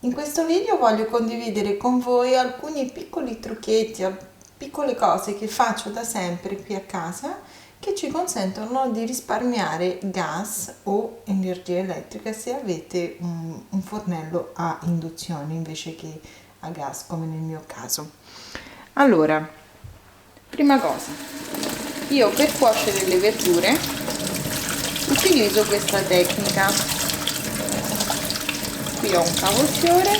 In questo video voglio condividere con voi alcuni piccoli trucchetti, piccole cose che faccio da sempre qui a casa che ci consentono di risparmiare gas o energia elettrica se avete un fornello a induzione invece che a gas, come nel mio caso. Allora, prima cosa, io per cuocere le verdure utilizzo questa tecnica. Qui ho un cavolfiore,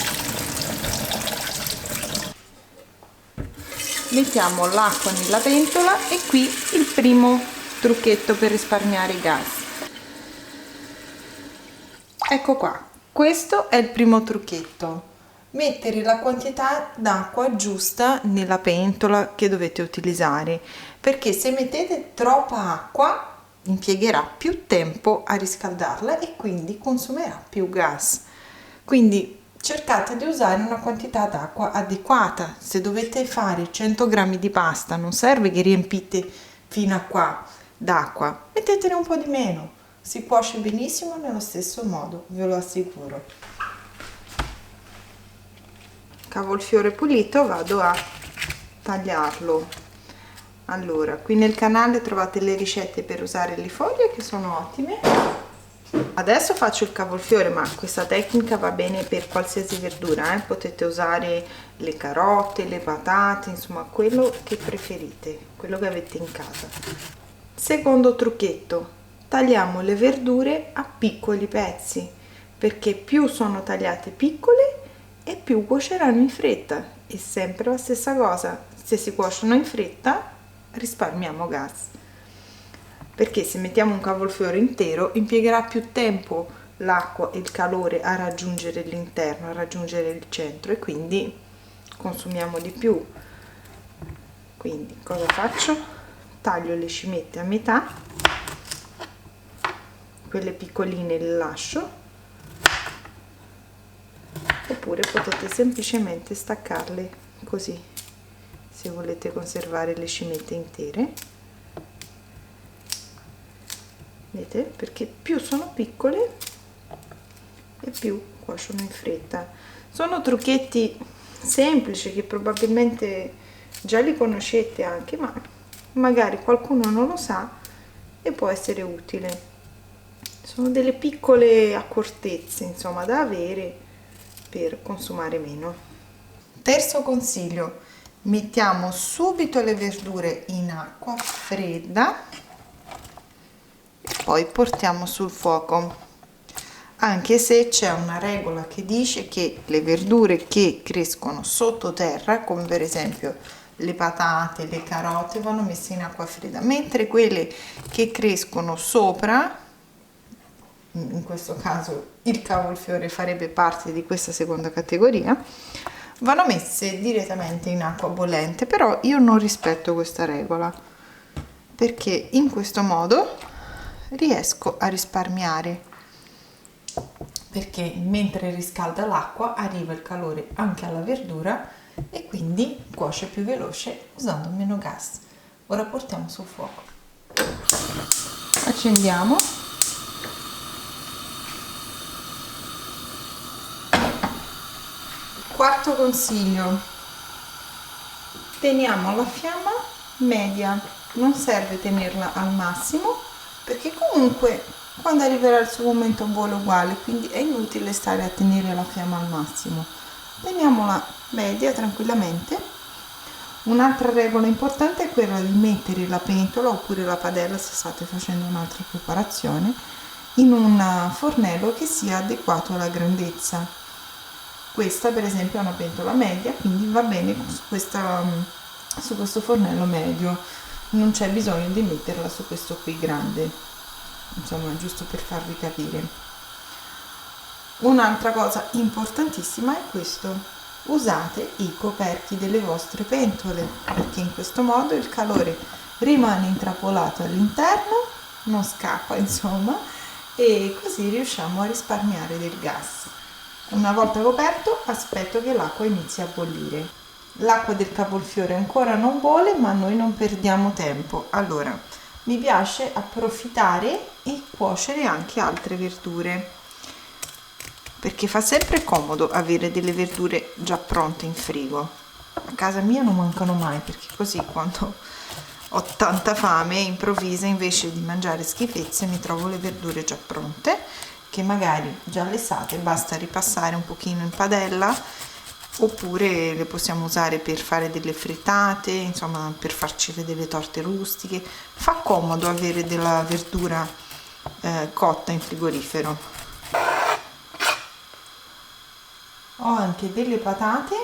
mettiamo l'acqua nella pentola e qui il primo trucchetto per risparmiare gas. Ecco qua, questo è il primo trucchetto: mettere la quantità d'acqua giusta nella pentola che dovete utilizzare, perché se mettete troppa acqua impiegherà più tempo a riscaldarla e quindi consumerà più gas. Quindi cercate di usare una quantità d'acqua adeguata. Se dovete fare 100 grammi di pasta, non serve che riempite fino a qua d'acqua, mettetene un po' di meno, si cuoce benissimo nello stesso modo, ve lo assicuro. Cavolfiore pulito, vado a tagliarlo. Allora, qui nel canale trovate le ricette per usare le foglie che sono ottime. Adesso faccio il cavolfiore, ma questa tecnica va bene per qualsiasi verdura, potete usare le carote, le patate, insomma quello che preferite, quello che avete in casa. Secondo trucchetto: tagliamo le verdure a piccoli pezzi, perché più sono tagliate piccole e più cuoceranno in fretta. E sempre la stessa cosa, se si cuociono in fretta risparmiamo gas, perché se mettiamo un cavolfiore intero impiegherà più tempo l'acqua e il calore a raggiungere l'interno, a raggiungere il centro, e quindi consumiamo di più. Quindi cosa faccio? Taglio le cimette a metà, quelle piccoline le lascio, oppure potete semplicemente staccarle così se volete conservare le cimette intere. Vedete? Perché più sono piccole e più cuociono in fretta. Sono trucchetti semplici che probabilmente già li conoscete anche, ma magari qualcuno non lo sa e può essere utile. Sono delle piccole accortezze, insomma, da avere per consumare meno. Terzo consiglio: mettiamo subito le verdure in acqua fredda, poi portiamo sul fuoco, anche se c'è una regola che dice che le verdure che crescono sottoterra, come per esempio le patate, le carote, vanno messe in acqua fredda, mentre quelle che crescono sopra, in questo caso il cavolfiore farebbe parte di questa seconda categoria, vanno messe direttamente in acqua bollente. Però io non rispetto questa regola, perché in questo modo riesco a risparmiare, perché mentre riscalda l'acqua arriva il calore anche alla verdura e quindi cuoce più veloce usando meno gas. Ora portiamo sul fuoco, accendiamo, quarto consiglio: teniamo la fiamma media, non serve tenerla al massimo, perché comunque quando arriverà il suo momento vuole uguale, quindi è inutile stare a tenere la fiamma al massimo. Teniamola media tranquillamente. Un'altra regola importante è quella di mettere la pentola oppure la padella, se state facendo un'altra preparazione, in un fornello che sia adeguato alla grandezza. Questa per esempio è una pentola media, quindi va bene su questo fornello medio, non c'è bisogno di metterla su questo qui grande, insomma, giusto per farvi capire. Un'altra cosa importantissima è questo: usate i coperchi delle vostre pentole, perché in questo modo il calore rimane intrappolato all'interno, non scappa, insomma, e così riusciamo a risparmiare del gas. Una volta coperto aspetto che l'acqua inizi a bollire. L'acqua del cavolfiore ancora non bolle, ma noi non perdiamo tempo. Allora, mi piace approfittare e cuocere anche altre verdure. perché fa sempre comodo avere delle verdure già pronte in frigo. A casa mia non mancano mai, perché così quando ho tanta fame improvvisa, invece di mangiare schifezze, mi trovo le verdure già pronte, che magari già lessate, basta ripassare un pochino in padella, oppure le possiamo usare per fare delle frittate, insomma per farci delle torte rustiche. Fa comodo avere della verdura cotta in frigorifero. Ho anche delle patate,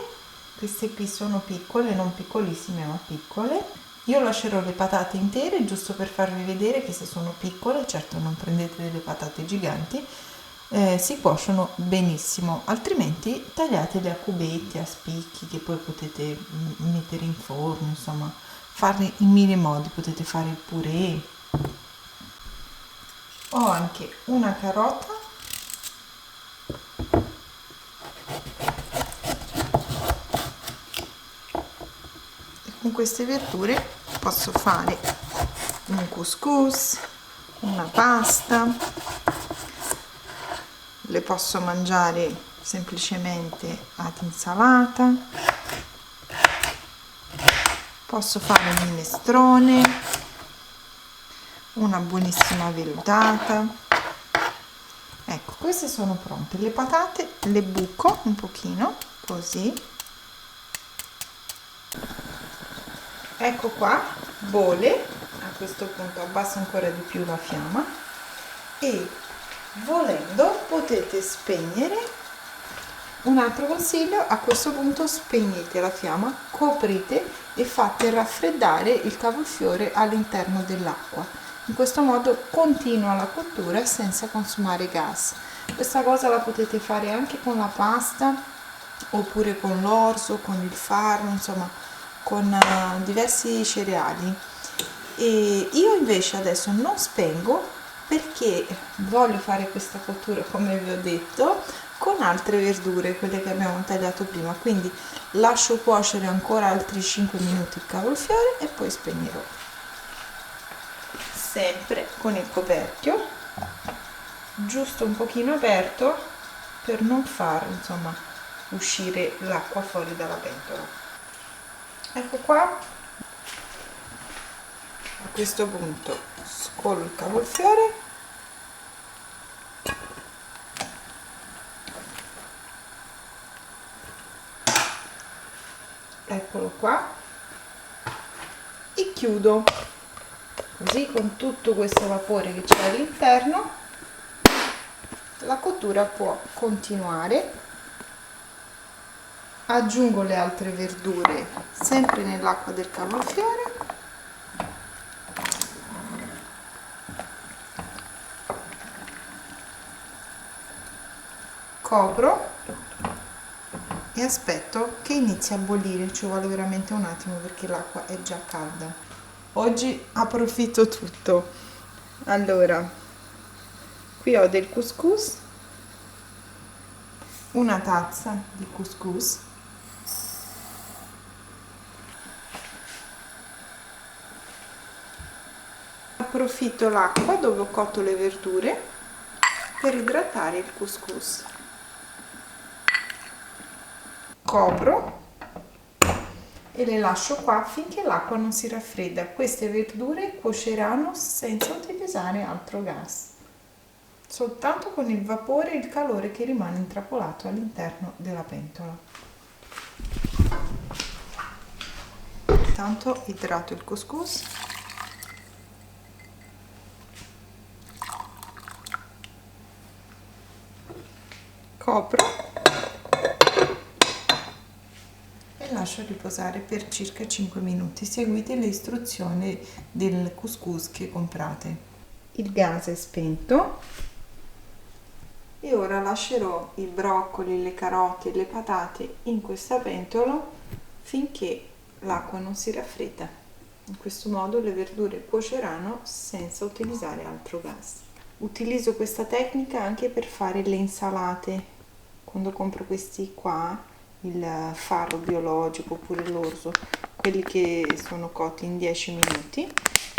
queste qui sono piccole, non piccolissime ma piccole. Io lascerò le patate intere giusto per farvi vedere che se sono piccole, certo non prendete delle patate giganti, si cuociono benissimo, altrimenti tagliatele a cubetti, a spicchi, che poi potete mettere in forno, insomma farle in mille modi, potete fare il purè. Ho anche una carota, e con queste verdure posso fare un couscous, una pasta, le posso mangiare semplicemente ad insalata, posso fare un minestrone, una buonissima vellutata. Ecco, queste sono pronte. Le patate le buco un pochino così, ecco qua, bolle. A questo punto abbasso ancora di più la fiamma e volendo potete spegnere. Un altro consiglio: a questo punto spegnete la fiamma, coprite e fate raffreddare il cavolfiore all'interno dell'acqua. In questo modo continua la cottura senza consumare gas. Questa cosa la potete fare anche con la pasta, oppure con l'orzo, con il farro, insomma con diversi cereali. E io invece adesso non spengo, perché voglio fare questa cottura, come vi ho detto, con altre verdure, quelle che abbiamo tagliato prima, quindi lascio cuocere ancora altri 5 minuti il cavolfiore e poi spegnerò, sempre con il coperchio giusto un pochino aperto per non far, insomma, uscire l'acqua fuori dalla pentola. Ecco qua. A questo punto scolo il cavolfiore, eccolo qua, e chiudo, così con tutto questo vapore che c'è all'interno la cottura può continuare. Aggiungo le altre verdure sempre nell'acqua del cavolfiore, copro e aspetto che inizi a bollire. Ci vuole veramente un attimo perché l'acqua è già calda. Oggi approfitto tutto. Allora, qui ho del couscous, una tazza di couscous, approfitto l'acqua dove ho cotto le verdure per idratare il couscous, copro e le lascio qua finché l'acqua non si raffredda. Queste verdure cuoceranno senza utilizzare altro gas, soltanto con il vapore e il calore che rimane intrappolato all'interno della pentola. Intanto idrato il couscous, copro e lascio riposare per circa 5 minuti. Seguite le istruzioni del couscous che comprate. Il gas è spento e ora lascerò i broccoli, le carote e le patate in questa pentola finché l'acqua non si raffredda. In questo modo le verdure cuoceranno senza utilizzare altro gas. Utilizzo questa tecnica anche per fare le insalate. Quando compro questi qua, il farro biologico oppure l'orzo, quelli che sono cotti in 10 minuti,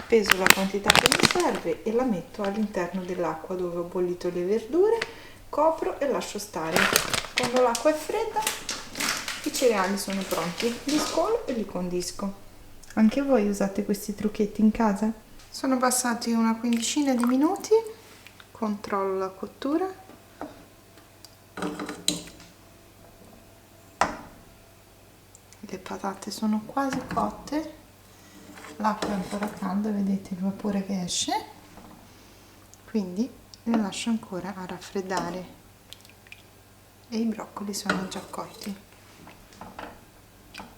peso la quantità che mi serve e la metto all'interno dell'acqua dove ho bollito le verdure, copro e lascio stare. Quando l'acqua è fredda i cereali sono pronti, li scolo e li condisco. Anche voi usate questi trucchetti in casa? Sono passati una quindicina di minuti, controllo la cottura. Le patate sono quasi cotte, l'acqua è ancora calda, vedete il vapore che esce, quindi le lascio ancora a raffreddare e i broccoli sono già cotti.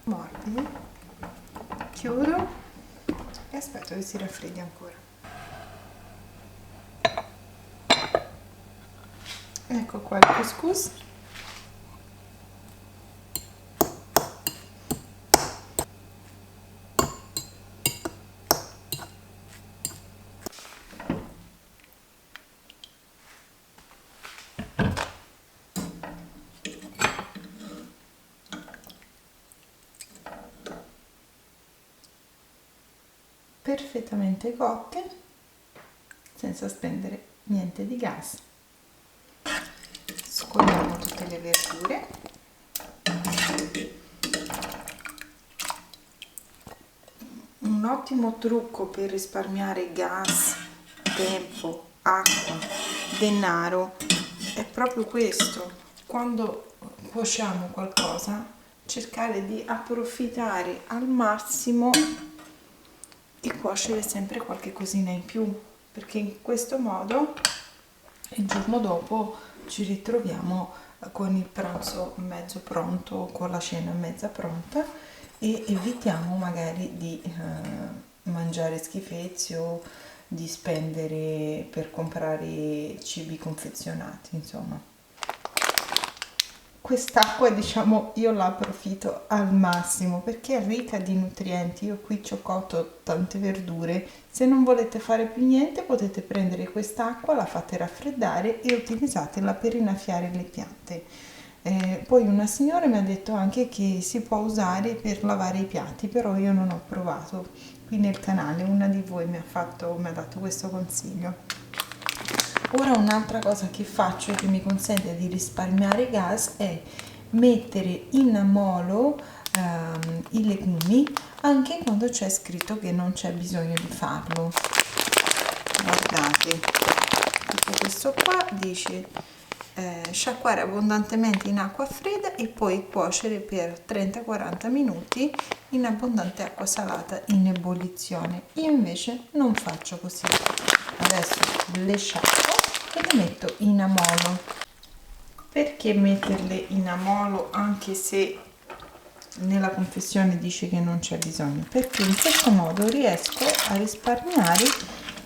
Morbidi, chiudo e aspetto che si raffreddi ancora. Ecco qua il couscous. Perfettamente cotte, senza spendere niente di gas. Scoliamo tutte le verdure. Un ottimo trucco per risparmiare gas, tempo, acqua, denaro è proprio questo: quando cuociamo qualcosa cercare di approfittare al massimo e cuocere sempre qualche cosina in più, perché in questo modo il giorno dopo ci ritroviamo con il pranzo mezzo pronto, con la cena mezza pronta, e evitiamo magari di mangiare schifezze o di spendere per comprare cibi confezionati, insomma. Quest'acqua, diciamo, io la approfitto al massimo perché è ricca di nutrienti. Io qui ci ho cotto tante verdure. Se non volete fare più niente potete prendere quest'acqua, la fate raffreddare e utilizzatela per innaffiare le piante. Poi una signora mi ha detto anche che si può usare per lavare i piatti, però io non ho provato. Qui nel canale una di voi mi ha dato questo consiglio. Ora un'altra cosa che faccio che mi consente di risparmiare gas è mettere in ammollo i legumi anche quando c'è scritto che non c'è bisogno di farlo. Guardate, tipo questo qua dice sciacquare abbondantemente in acqua fredda e poi cuocere per 30-40 minuti in abbondante acqua salata in ebollizione. Io invece non faccio così. Adesso le sciacquo e le metto in ammollo. Perché metterle in ammollo anche se nella confezione dice che non c'è bisogno? Perché in questo modo riesco a risparmiare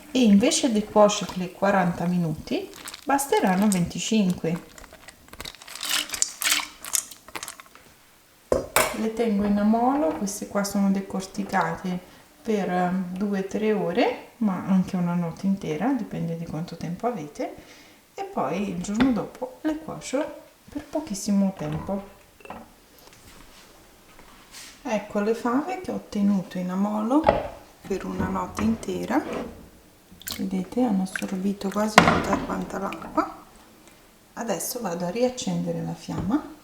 e invece di cuocerle 40 minuti basteranno 25. Le tengo in ammollo, queste qua sono decorticate per 2-3 ore, ma anche una notte intera, dipende di quanto tempo avete, e poi il giorno dopo le cuocio per pochissimo tempo. Ecco le fave che ho tenuto in ammollo per una notte intera, vedete, hanno assorbito quasi tutta quanta l'acqua. Adesso vado a riaccendere la fiamma,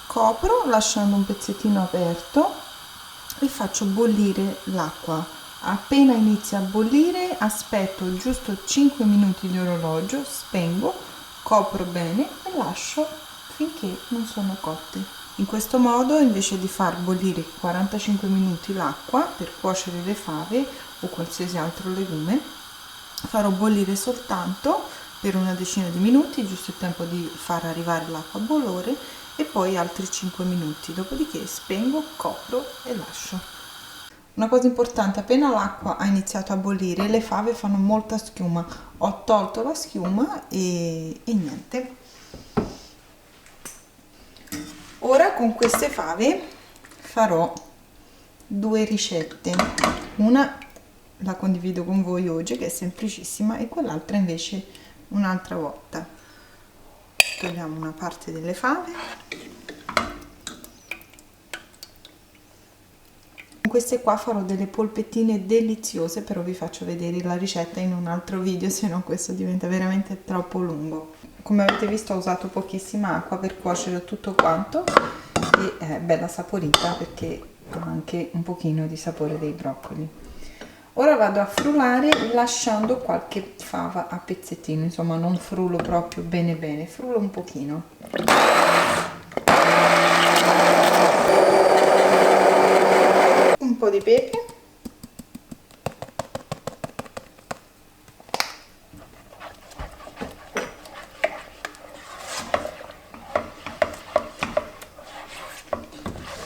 copro lasciando un pezzettino aperto e faccio bollire l'acqua. Appena inizia a bollire aspetto giusto 5 minuti di orologio, spengo, copro bene e lascio finché non sono cotte. In questo modo, invece di far bollire 45 minuti l'acqua per cuocere le fave o qualsiasi altro legume, farò bollire soltanto per una decina di minuti, giusto il tempo di far arrivare l'acqua a bollore, e poi altri 5 minuti, dopodiché spengo, copro e lascio. Una cosa importante: appena l'acqua ha iniziato a bollire le fave fanno molta schiuma. Ho tolto la schiuma e niente. Ora con queste fave farò due ricette. Una la condivido con voi oggi, che è semplicissima, e quell'altra invece un'altra volta. Togliamo una parte delle fave. queste qua farò delle polpettine deliziose, però vi faccio vedere la ricetta in un altro video, se no questo diventa veramente troppo lungo. Come avete visto ho usato pochissima acqua per cuocere tutto quanto e è bella saporita perché ha anche un pochino di sapore dei broccoli. Ora vado a frullare lasciando qualche fava a pezzettino, insomma non frullo proprio bene bene, frullo un pochino. Un po' di pepe.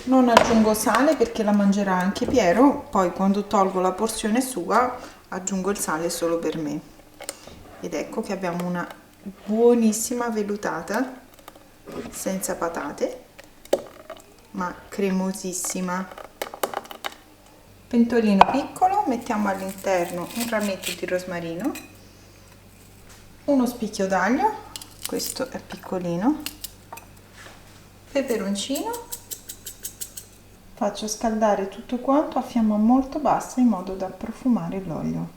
Non aggiungo sale perché la mangerà anche Piero, poi quando tolgo la porzione sua aggiungo il sale solo per me. Ed ecco che abbiamo una buonissima vellutata senza patate, ma cremosissima. Pentolino piccolo, mettiamo all'interno un rametto di rosmarino, uno spicchio d'aglio, questo è piccolino, peperoncino. Faccio scaldare tutto quanto a fiamma molto bassa in modo da profumare l'olio.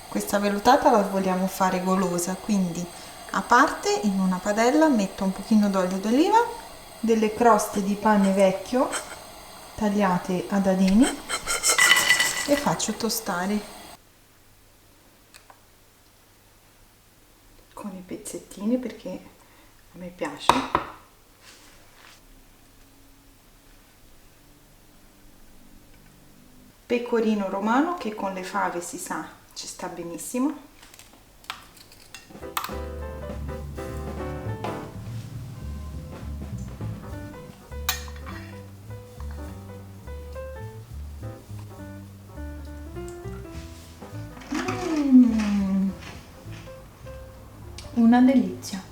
Questa vellutata la vogliamo fare golosa, quindi a parte in una padella metto un pochino d'olio d'oliva, delle croste di pane vecchio tagliate a dadini e faccio tostare con i pezzettini perché a me piace. Pecorino romano che con le fave si sa ci sta benissimo. Una delizia.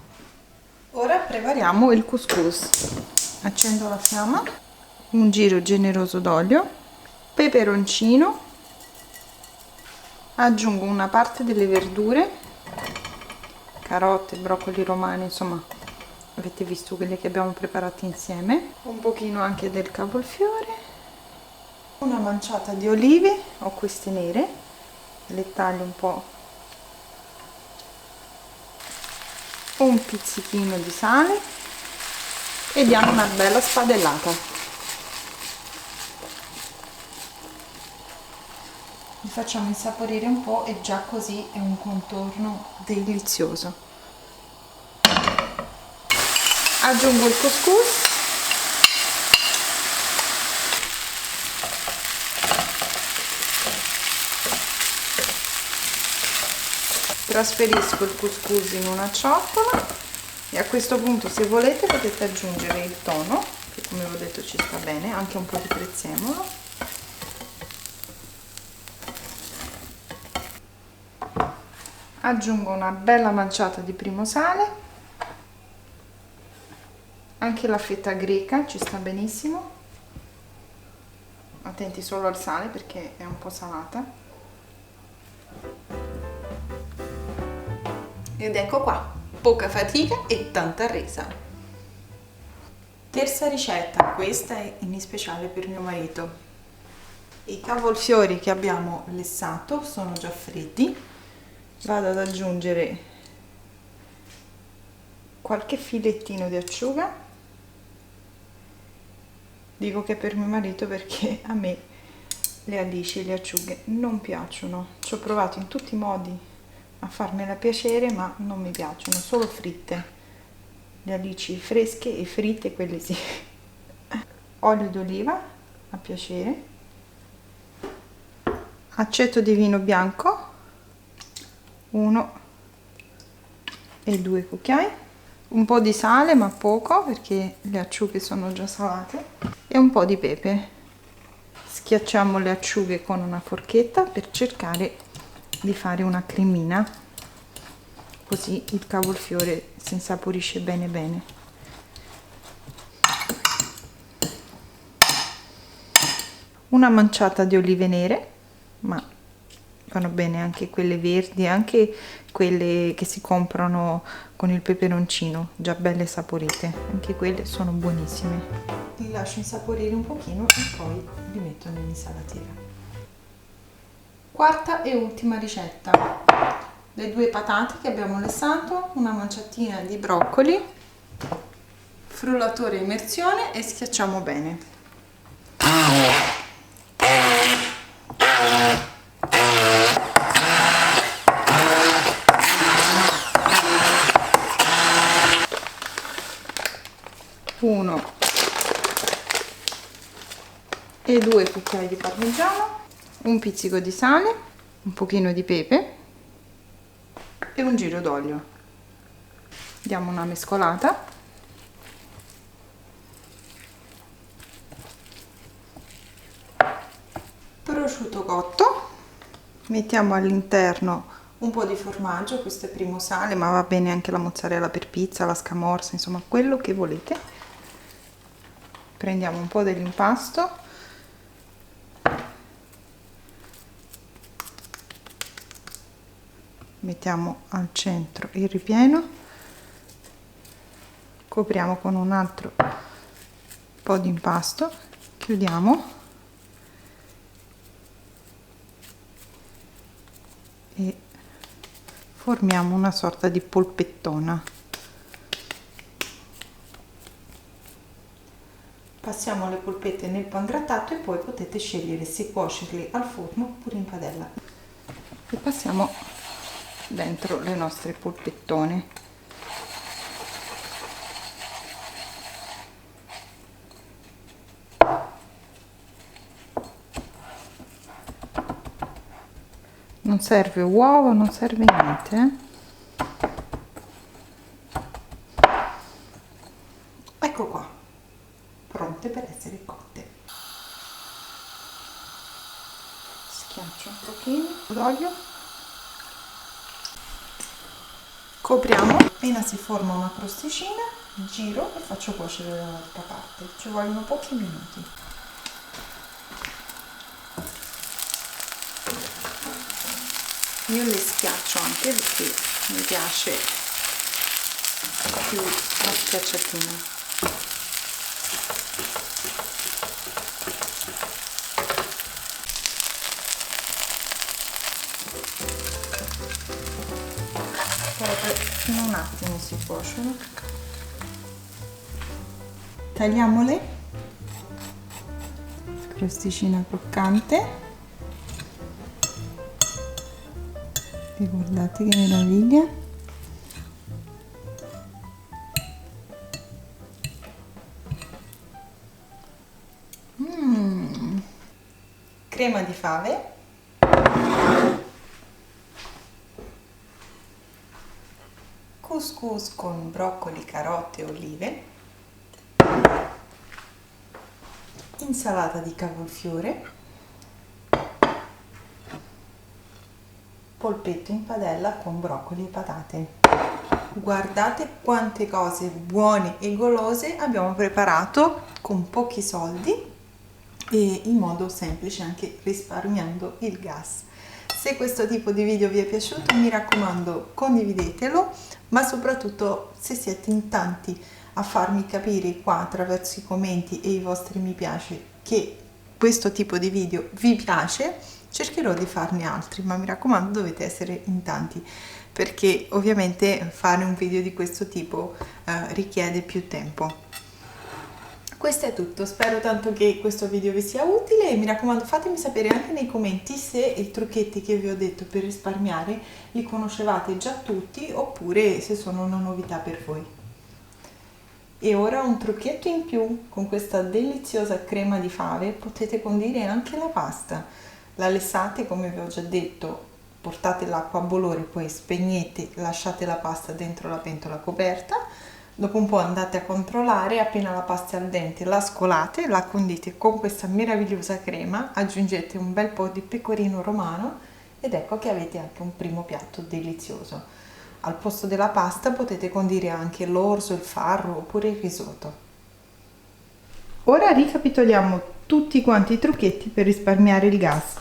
Ora prepariamo il couscous. Accendo la fiamma, un giro generoso d'olio, peperoncino, aggiungo una parte delle verdure, carote, broccoli romani, insomma avete visto quelle che abbiamo preparato insieme, un pochino anche del cavolfiore, una manciata di olive, ho queste nere, le taglio un po', un pizzichino di sale e diamo una bella spadellata. Li facciamo insaporire un po' e già così è un contorno delizioso. Aggiungo il couscous, trasferisco il couscous in una ciotola e a questo punto, se volete, potete aggiungere il tonno, che come vi ho detto ci sta bene, anche un po' di prezzemolo. Aggiungo una bella manciata di primo sale, anche la fetta greca ci sta benissimo, attenti solo al sale perché è un po' salata. Ed ecco qua, poca fatica e tanta resa. Terza ricetta, questa è in speciale per mio marito. I cavolfiori che abbiamo lessato sono già fritti. Vado ad aggiungere qualche filettino di acciuga, dico che per mio marito perché a me le alici e le acciughe non piacciono, ci ho provato in tutti i modi a farmela piacere ma non mi piacciono, solo fritte, le alici fresche e fritte quelle sì. Olio d'oliva a piacere, aceto di vino bianco 1 e 2 cucchiai, un po' di sale ma poco perché le acciughe sono già salate e un po' di pepe. Schiacciamo le acciughe con una forchetta per cercare di fare una cremina, così il cavolfiore si insaporisce bene bene. Una manciata di olive nere, ma vanno bene anche quelle verdi, anche quelle che si comprano con il peperoncino, già belle saporite, anche quelle sono buonissime. li lascio insaporire un pochino e poi li metto nell'insalatina. Quarta e ultima ricetta: le 2 patate che abbiamo lessato, una manciatina di broccoli, frullatore a immersione e schiacciamo bene. Uno e 2 cucchiai di parmigiano, un pizzico di sale, un pochino di pepe e un giro d'olio. Diamo una mescolata. Prosciutto cotto, mettiamo all'interno un po' di formaggio, questo è primo sale, ma va bene anche la mozzarella per pizza, la scamorza, insomma quello che volete. Prendiamo un po' dell'impasto, mettiamo al centro il ripieno, copriamo con un altro po' di impasto, chiudiamo e formiamo una sorta di polpettona. Passiamo le polpette nel pangrattato e poi potete scegliere se cuocerle al forno oppure in padella. E passiamo dentro le nostre polpettone. Non serve uovo, non serve niente. Ecco qua, pronte per essere cotte. Schiaccio un pochino d'olio, copriamo, appena si forma una crosticina giro e faccio cuocere dall'altra parte. Ci vogliono pochi minuti. Io le schiaccio anche perché mi piace più la schiacciatina. Proprio in un attimo si cuociono. Tagliamole, crosticina croccante. E guardate che meraviglia. Crema di fave, couscous con broccoli, carote e olive, insalata di cavolfiore, polpetto in padella con broccoli e patate. Guardate quante cose buone e golose abbiamo preparato con pochi soldi e in modo semplice, anche risparmiando il gas. Se questo tipo di video vi è piaciuto, mi raccomando, condividetelo, ma soprattutto se siete in tanti a farmi capire qua attraverso i commenti e i vostri mi piace che questo tipo di video vi piace, cercherò di farne altri, ma mi raccomando dovete essere in tanti, perché ovviamente fare un video di questo tipo richiede più tempo. Questo è tutto, spero tanto che questo video vi sia utile e mi raccomando fatemi sapere anche nei commenti se i trucchetti che vi ho detto per risparmiare li conoscevate già tutti oppure se sono una novità per voi. E ora un trucchetto in più: con questa deliziosa crema di fave potete condire anche la pasta. La lessate, come vi ho già detto, portate l'acqua a bollore, poi spegnete, lasciate la pasta dentro la pentola coperta. Dopo un po' andate a controllare, appena la pasta è al dente la scolate, la condite con questa meravigliosa crema, aggiungete un bel po' di pecorino romano ed ecco che avete anche un primo piatto delizioso. Al posto della pasta potete condire anche l'orzo, il farro oppure il risotto. Ora ricapitoliamo tutti quanti i trucchetti per risparmiare il gas.